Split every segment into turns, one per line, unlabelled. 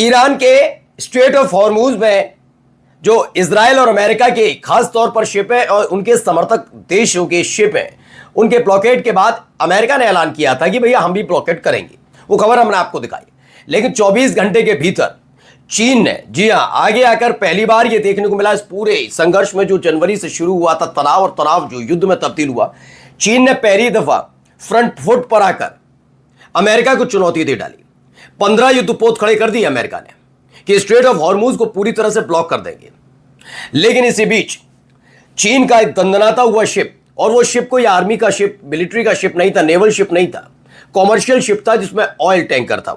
Iran के straight of Hormuz में जो इजराइल और अमेरिका के खास तौर पर शिप है और उनके समर्थक देशों के शिप हैं, उनके ब्लॉकेड के बाद अमेरिका ने ऐलान किया था कि भैया हम भी ब्लॉकेड करेंगे। वो खबर हमने आपको दिखाई, लेकिन 24 घंटे के भीतर चीन ने, जी हां, आगे आकर पहली बार यह देखने को मिला इस पूरे संघर्ष में जो जनवरी से शुरू हुआ था, तनाव और तनाव जो युद्ध में तब्दील हुआ, चीन ने पहली दफा फ्रंट फुट पर आकर अमेरिका को चुनौती दे डाली। 15 युद्धपोत खड़े कर दिए अमेरिका ने कि स्ट्रेट ऑफ हॉर्मूज को पूरी तरह से ब्लॉक कर देंगे। लेकिन इसी बीच चीन का एक दंदनाता हुआ शिप, और वो शिप कोई आर्मी का शिप, मिलिट्री का शिप नहीं था, नेवल शिप नहीं था, कॉमर्शियल शिप था जिसमें ऑयल टैंकर था।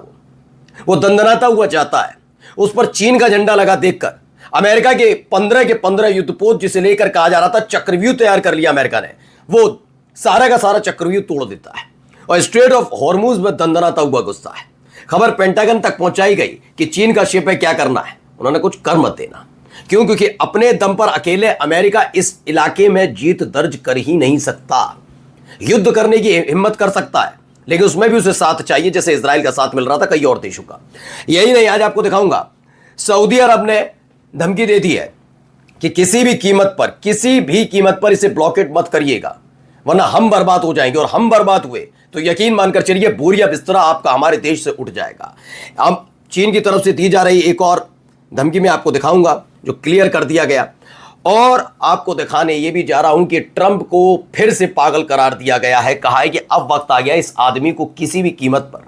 वो दंदनाता हुआ जाता है। उस पर चीन का झंडा लगा देखकर अमेरिका के 15 युद्धपोत, जिसे लेकर कहा जा रहा था चक्रव्यूह तैयार कर लिया अमेरिका ने, वो सारा का सारा चक्रव्यूह तोड़ देता है और स्ट्रेट ऑफ हॉर्मूज में दंदनाता हुआ घुसता है। खबर पेंटागन तक पहुंचाई गई कि चीन का शिप है, क्या करना है, उन्होंने कुछ कर मत देना। क्यों? क्योंकि अपने दम पर अकेले अमेरिका इस इलाके में जीत दर्ज कर ही नहीं सकता। युद्ध करने की हिम्मत कर सकता है, लेकिन उसमें भी उसे साथ चाहिए, जैसे इजराइल का साथ मिल रहा था कई और देशों का। यही नहीं, आज आपको दिखाऊंगा सऊदी अरब ने धमकी दे दी है कि किसी भी कीमत पर इसे ब्लॉकेट मत करिएगा, वरना हम बर्बाद हो जाएंगे, और हम बर्बाद हुए तो यकीन मानकर चलिए बोरिया बिस्तरा आपका हमारे देश से उठ जाएगा। अब चीन की तरफ से दी जा रही एक और धमकी में आपको दिखाऊंगा जो क्लियर कर दिया गया, और आपको दिखाने ये भी जा रहा हूं कि ट्रंप को फिर से पागल करार दिया गया है। कहा है कि अब वक्त आ गया इस आदमी को किसी भी कीमत पर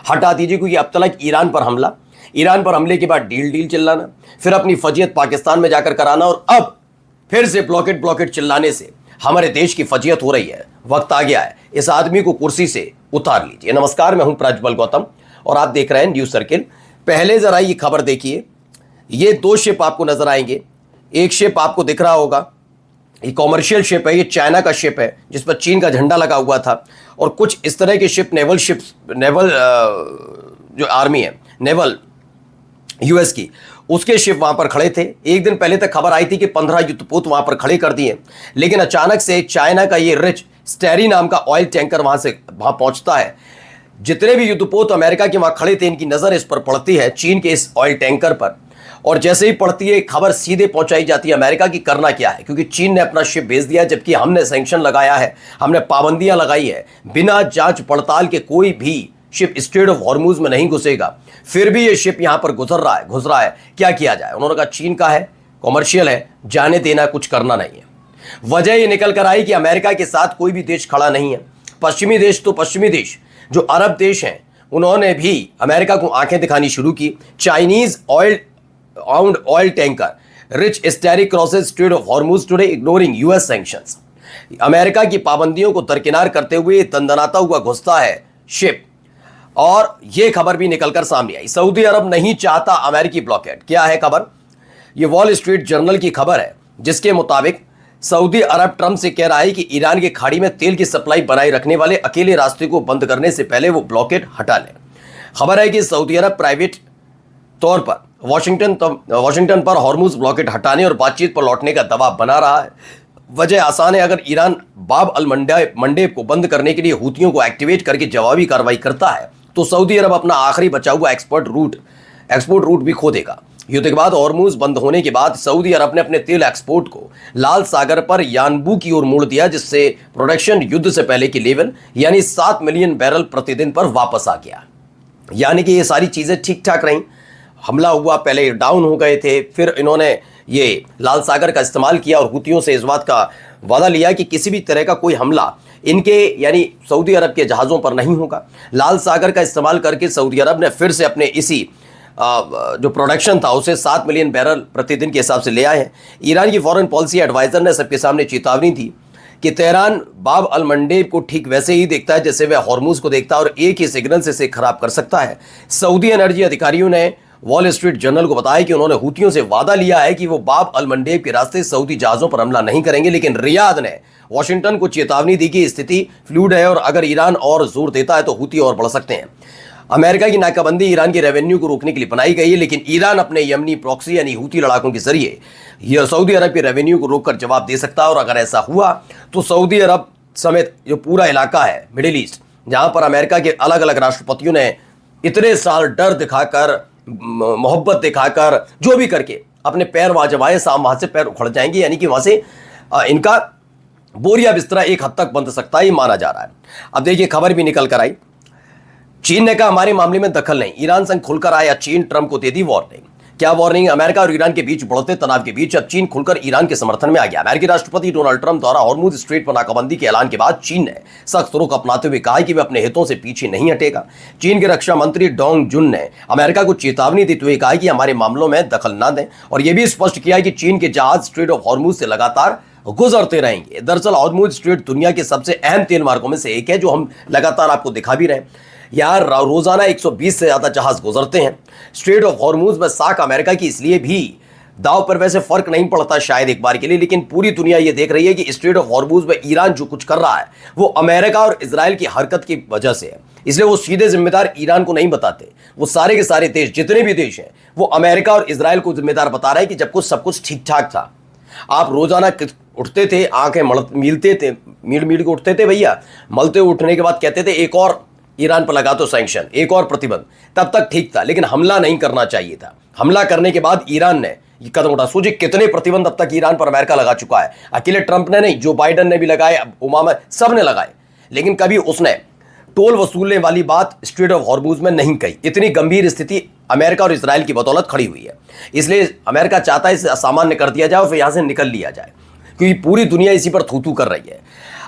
हटा दीजिए, क्योंकि अब तक ईरान पर हमले के बाद डील चिल्लाना, फिर अपनी फजीयत पाकिस्तान में जाकर कराना, और अब फिर से ब्लॉकेट चिल्लाने से हमारे देश की फजीयत हो रही है। वक्त आ गया है, इस आदमी को कुर्सी से उतार लीजिए। नमस्कार, मैं हूं प्रज्वल गौतम और आप देख रहे हैं न्यूज सर्किल। पहले जरा ये खबर देखिए, ये 2 शिप आपको नजर आएंगे। एक शिप आपको दिख रहा होगा, ये कॉमर्शियल शिप है, ये चाइना का शिप है जिस पर चीन का झंडा लगा हुआ था, और कुछ इस तरह के शिप नेवल जो आर्मी है, नेवल यूएस की, उसके शिप वहां पर खड़े थे। एक दिन पहले तक खबर आई थी कि 15 युद्धपोत वहां पर खड़े कर दिए, लेकिन अचानक से चाइना का ये रिच स्टेरी नाम का ऑयल टैंकर वहां पहुंचता है। जितने भी युद्धपोत अमेरिका के वहां खड़े थे, इनकी नजर इस पर पड़ती है, चीन के इस ऑयल टैंकर पर, और जैसे ही पड़ती है खबर सीधे पहुंचाई जाती है अमेरिका की करना क्या है, क्योंकि चीन ने अपना शिप भेज दिया, जबकि हमने सैंक्शन लगाया है, हमने पाबंदियां लगाई है, बिना जांच पड़ताल के कोई भी शिप स्ट्रेट ऑफ हॉर्मूज में नहीं घुसेगा। फिर भी ये शिप यहां पर घुस रहा है। क्या किया जाए? उन्होंने कहा चीन का है, कॉमर्शियल है, जाने देना, कुछ करना नहीं है। वजह ये निकल कर आई कि अमेरिका के साथ कोई भी देश खड़ा नहीं है। पश्चिमी देश जो अरब देश हैं, उन्होंने भी अमेरिका को आंखें दिखानी शुरू की। Chinese oil tanker rich स्टेरी crosses straight of Hormuz today ignoring US sanctions. America की पाबंदियों को दरकिनार करते हुए दंदनाता हुआ घुसता है शिप, और यह खबर भी निकलकर सामने आई। सऊदी अरब नहीं चाहता अमेरिकी ब्लॉकेड। क्या है खबर? यह वॉल स्ट्रीट जर्नल की खबर है, जिसके मुताबिक सऊदी अरब ट्रंप से कह रहा है कि ईरान की खाड़ी में तेल की सप्लाई बनाए रखने वाले अकेले रास्ते को बंद करने से पहले वो ब्लॉकेड हटा लें। खबर है कि सऊदी अरब प्राइवेट तौर पर वॉशिंगटन पर हॉर्मूज ब्लॉकेड हटाने और बातचीत पर लौटने का दबाव बना रहा है। वजह आसान है, अगर ईरान बाब अल मंडेब को बंद करने के लिए हूतियों को एक्टिवेट करके जवाबी कार्रवाई करता है, तो सऊदी अरब अपना आखिरी बचा हुआ एक्सपोर्ट रूट भी खो देगा। युद्ध के बाद हॉर्मूज बंद होने के बाद सऊदी अरब ने अपने तेल एक्सपोर्ट को लाल सागर पर यानबू की ओर मोड़ दिया, जिससे प्रोडक्शन युद्ध से पहले की लेवल यानी 7 मिलियन बैरल प्रतिदिन पर वापस आ गया। यानी कि ये सारी चीजें ठीक ठाक रहीं। हमला हुआ, पहले डाउन हो गए थे, फिर इन्होंने ये लाल सागर का इस्तेमाल किया और हूतियों से इस बात का वादा लिया कि किसी भी तरह का कोई हमला इनके यानी सऊदी अरब के जहाज़ों पर नहीं होगा। लाल सागर का इस्तेमाल करके सऊदी अरब ने फिर से अपने इसी जो प्रोडक्शन था उसे 7 मिलियन बैरल प्रतिदिन के हिसाब से ले आए हैं। ईरान की फॉरेन पॉलिसी एडवाइजर ने सबके सामने चेतावनी दी कि तेहरान बाब अल मंडेब को ठीक वैसे ही देखता है जैसे वह हॉर्मूज को देखता है, और एक ही सिग्नल से इसे खराब कर सकता है। सऊदी एनर्जी अधिकारियों ने वॉल स्ट्रीट जर्नल को बताया कि उन्होंने हूतियों से वादा लिया है कि वो बाब अल मंडेब के रास्ते सऊदी जहाज़ों पर हमला नहीं करेंगे, लेकिन रियाद ने वॉशिंगटन को चेतावनी दी कि स्थिति फ्लूइड है और अगर ईरान और जोर देता है तो हूती और बढ़ सकते हैं। अमेरिका की नाकाबंदी ईरान के रेवेन्यू को रोकने के लिए बनाई गई है, लेकिन ईरान अपने यमनी प्रॉक्सी यानी हूती लड़ाकों के जरिए यह सऊदी अरब के रेवेन्यू को रोककर जवाब दे सकता है। और अगर ऐसा हुआ तो सऊदी अरब समेत जो पूरा इलाका है मिडिल ईस्ट, जहां पर अमेरिका के अलग अलग राष्ट्रपतियों ने इतने साल डर दिखाकर मोहब्बत दिखाकर जो भी करके अपने पैर वहां जमाए, साम वहां से पैर उखड़ जाएंगे, यानी कि वहां से इनका बोरिया बिस्तरा एक हद तक बंध सकता है, ये माना जा रहा है। अब देखिए खबर भी निकल कर आई, चीन ने कहा हमारे मामले में दखल नहीं, ईरान संग खुलकर आया चीन, ट्रंप को दे दी वार्निंग। क्या वार्निंग? अमेरिका और ईरान के बीच बढ़ते तनाव के बीच अब चीन खुलकर ईरान के समर्थन में आ गया। अमेरिकी राष्ट्रपति डोनाल्ड ट्रंप द्वारा हॉर्मुज स्ट्रेट पर नाकाबंदी के ऐलान के बाद चीन ने सख्त रुख अपनाते हुए कहा कि वह अपने हितों से पीछे नहीं हटेगा। चीन के रक्षा मंत्री डोंग जुन ने अमेरिका को चेतावनी देते हुए कहा कि हमारे मामलों में दखल न दें, और यह भी स्पष्ट किया कि चीन के जहाज स्ट्रेट ऑफ हॉर्मुज से लगातार गुजरते रहेंगे। दरअसल हॉर्मुज स्ट्रेट दुनिया के सबसे अहम तेल मार्गों में से एक है, जो हम लगातार आपको दिखा भी रहे हैं। यार रोजाना 120 से ज्यादा जहाज गुजरते हैं स्ट्रेट ऑफ हॉर्मुज में। साख अमेरिका की इसलिए भी दाव पर वैसे फर्क नहीं पड़ता शायद एक बार के लिए, लेकिन पूरी दुनिया ये देख रही है कि स्ट्रेट ऑफ हॉर्मुज में ईरान जो कुछ कर रहा है वो अमेरिका और इजराइल की हरकत की वजह से है। इसलिए वो सीधे जिम्मेदार ईरान को नहीं बताते, वो सारे के सारे देश, जितने भी देश हैं, वो अमेरिका और इजराइल को जिम्मेदार बता रहे हैं कि जब कुछ सब कुछ ठीक ठाक था, आप रोजाना उठते थे, आंखें मिलते थे, मीड के उठते थे भैया, मलते उठने के बाद कहते थे एक और ईरान पर लगा तो सैंक्शन, एक और प्रतिबंध, तब तक ठीक था, लेकिन हमला नहीं करना चाहिए था। हमला करने के बाद ईरान ने ये कदम उठा। सोचिए कितने प्रतिबंध अब तक ईरान पर अमेरिका लगा चुका है। अकेले ट्रंप ने नहीं, जो बाइडन ने भी लगाए, ओबामा, सब ने लगाए, लेकिन कभी उसने टोल वसूलने वाली बात स्ट्रेट ऑफ हॉर्मुज में नहीं कही। इतनी गंभीर स्थिति अमेरिका और इजराइल की बदौलत खड़ी हुई है, इसलिए अमेरिका चाहता है इसे असामान्य कर दिया जाए और फिर यहां से निकल लिया जाए, क्योंकि पूरी दुनिया इसी पर थू थू कर रही है।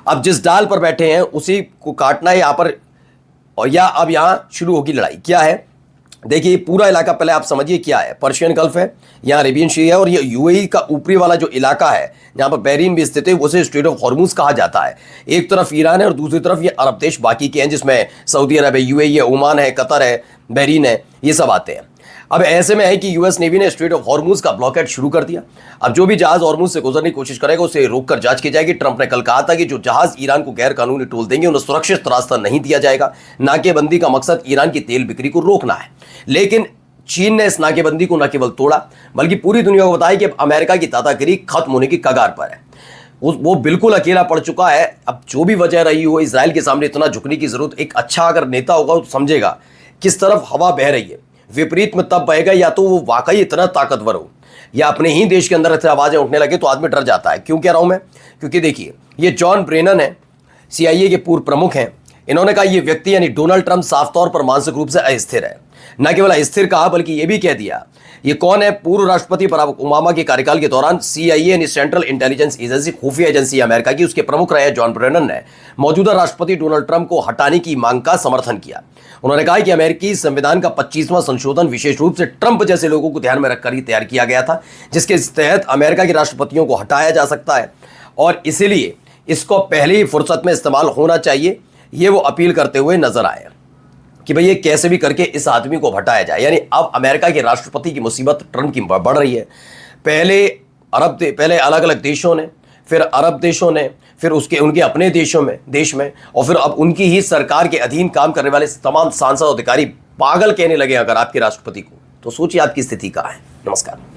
अब जिस डाल पर बैठे हैं उसी को काटना है यहाँ पर, और या अब यहां शुरू होगी लड़ाई। क्या है देखिए, पूरा इलाका पहले आप समझिए क्या है। पर्शियन गल्फ है, यहाँ अरेबियन सी है, और ये यूएई का ऊपरी वाला जो इलाका है जहां पर बहरीन भी स्थित है, उसे स्ट्रेट ऑफ हॉर्मुज कहा जाता है। एक तरफ ईरान है और दूसरी तरफ ये अरब देश बाकी के हैं, जिसमें सऊदी अरब है, यूएई है, ओमान है, कतर है, बहरीन है, ये सब आते हैं। अब ऐसे में है कि यूएस नेवी ने स्ट्रेट ऑफ हॉर्मुज का ब्लॉकेड शुरू कर दिया। अब जो भी जहाज हॉर्मुज से गुजरने की कोशिश करेगा उसे रोककर जांच की जाएगी। ट्रंप ने कल कहा था कि जो जहाज ईरान को गैर कानूनी टोल देंगे उन्हें सुरक्षित रास्ता नहीं दिया जाएगा। नाकेबंदी का मकसद ईरान की तेल बिक्री को रोकना है, लेकिन चीन ने इस नाकेबंदी को न केवल तोड़ा बल्कि पूरी दुनिया को बताया कि अब अमेरिका की दादागिरी खत्म होने की कगार पर है। वो बिल्कुल अकेला पड़ चुका है। अब जो भी वजह रही हो, इजराइल के सामने इतना झुकने की जरूरत, एक अच्छा अगर नेता होगा तो समझेगा किस तरफ हवा बह रही है। विपरीत में तब बहेगा या तो वो वाकई इतना ताकतवर हो, या अपने ही देश के अंदर ऐसे आवाजें उठने लगे तो आदमी डर जाता है। क्यों कह रहा हूं मैं? क्योंकि देखिए ये जॉन ब्रेनन है, CIA के पूर्व प्रमुख हैं। इन्होंने कहा ये व्यक्ति यानी डोनाल्ड ट्रंप साफ तौर पर मानसिक रूप से अस्थिर है। न केवल अस्थिर कहा बल्कि ये भी कह दिया, ये कौन है? पूर्व राष्ट्रपति बराक ओबामा के कार्यकाल के दौरान CIA यानी सेंट्रल इंटेलिजेंस एजेंसी, खुफिया एजेंसी अमेरिका की, उसके प्रमुख रहे जॉन ब्रेनन ने मौजूदा राष्ट्रपति डोनाल्ड ट्रंप को हटाने की मांग का समर्थन किया। उन्होंने कहा कि अमेरिकी संविधान का 25वां संशोधन विशेष रूप से ट्रंप जैसे लोगों को ध्यान में रखकर ही तैयार किया गया था, जिसके तहत अमेरिका के राष्ट्रपतियों को हटाया जा सकता है, और इसीलिए इसको पहले ही फुर्सत में इस्तेमाल होना चाहिए। ये वो अपील करते हुए नजर आए कि भाई ये कैसे भी करके इस आदमी को हटाया जाए। यानी अब अमेरिका के राष्ट्रपति की मुसीबत ट्रंप की बढ़ रही है। पहले अलग अलग देशों ने, फिर अरब देशों ने, फिर उनके अपने देश में, और फिर अब उनकी ही सरकार के अधीन काम करने वाले तमाम सांसद अधिकारी पागल कहने लगे अगर आपके राष्ट्रपति को, तो सोचिए आपकी स्थिति क्या है। नमस्कार।